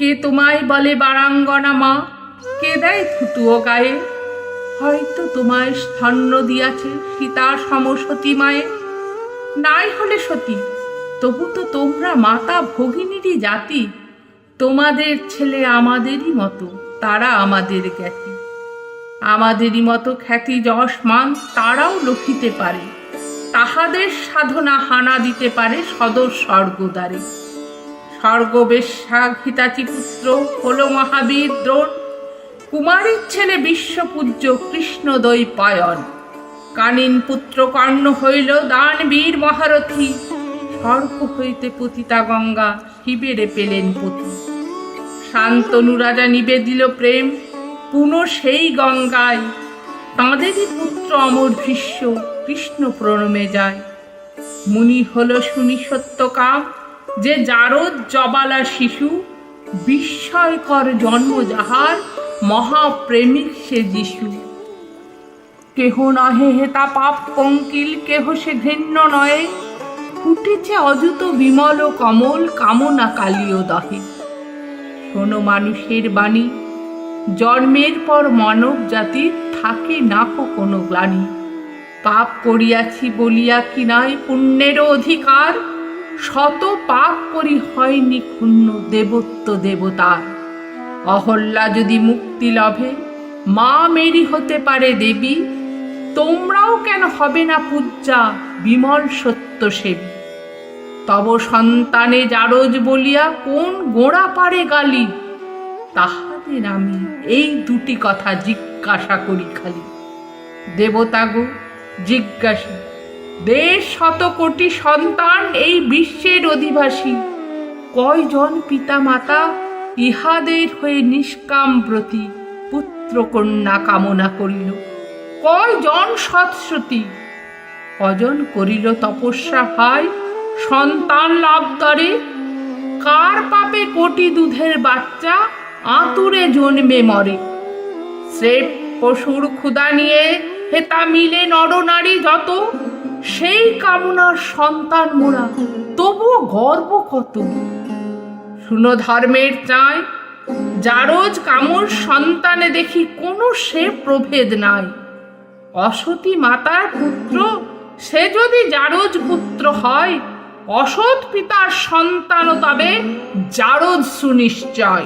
কে তোমায় বলে বারাঙ্গনা মা, কে দেয় থুতুও গায়ে? হয়তো তোমায় স্তন্য দিয়াছে সীতা সমসতী মায়ে। নাই হলে সতী, তবু তো তোমরা মাতা ভগিনীরই জাতি। তোমাদের ছেলে আমাদেরই মতো, তারা আমাদের জ্ঞাতি। আমাদেরই মতো খ্যাতি যশ মান তারাও লভিতে পারে, তাহাদের সাধনা হানা দিতে পারে সদর স্বর্গদ্বারে। স্বর্গবেশ্যা ঘিতাচি পুত্র হল মহাবীর দ্রোণ, কুমারীর ছেলে বিশ্বপূজ্য কৃষ্ণ দ্বৈপায়ন। কানিন পুত্র কর্ণ হইল দানবীর মহারথী, স্বর্গ হইতে পতিতা গঙ্গা শিবেরে পেলেন পতি। শান্তনু রাজা নিবেদিল প্রেম পুনঃ সেই গঙ্গায়, তাঁদেরই পুত্র অমর ভীষ্ম কৃষ্ণ প্রণমে যায়। মুনি হল শুনি সত্যকাম, যে জারদ জবালা শিশু, বিস্ময়কর জন্ম যাহার মহাপ্রেমিক সে যিশু। কেহ নহে হেতা পাপ পঙ্কিল, কেহ সে ঘৃণ্য নয়ে, ফুটেছে অযুত বিমল কমল কামনা কালীয় দহে। শোনো মানুষের বাণী, জন্মের পর মানব জাতির থাকে না কোনো গ্লানি। পাপ করিয়াছি বলিয়া কি নাই পুণ্যেরও অধিকার, শত পাপ করি হয়নি ক্ষুণ্ণ দেবত্ব দেবতার। অহল্যা যদি মুক্তি লভে মা মেরি হতে পারে দেবী, তোমরাও কেন হবে না পূজ্যা বিমল সত্য সেবী। তব সন্তানে জারজ বলিয়া কোন গোড়া পারে গালি, তাহাদের আমি এই দুটি কথা জিজ্ঞাসা করি খালি। দেবতা গো জিজ্ঞাসী, দেশ শত কোটি সন্তান এই বিশ্বের অধিবাসী, কয়জন পিতা মাতা ইহাদের হয়ে নিষ্কাম ব্রতী পুত্র কন্যা কামনা করিল? কয়জন সৎসতী, কজন করিল তপস্যা ভাই সন্তান লাভ করে? কার পাপে কোটি দুধের বাচ্চা আতুরে জন্মে মরে? স্রেফ পশুর ক্ষুধা নিয়ে হেতা মিলে নরনারী যত, সেই কামনার সন্তান মোরা তবুও গর্ব কত। শুনো ধর্মের চায়, জারজ কামর সন্তানে দেখি কোনো সে প্রভেদ নাই। অসতী মাতার পুত্র সে যদি জারজ পুত্র হয়, অসৎ পিতার সন্তানও তবে জারজ সুনিশ্চয়।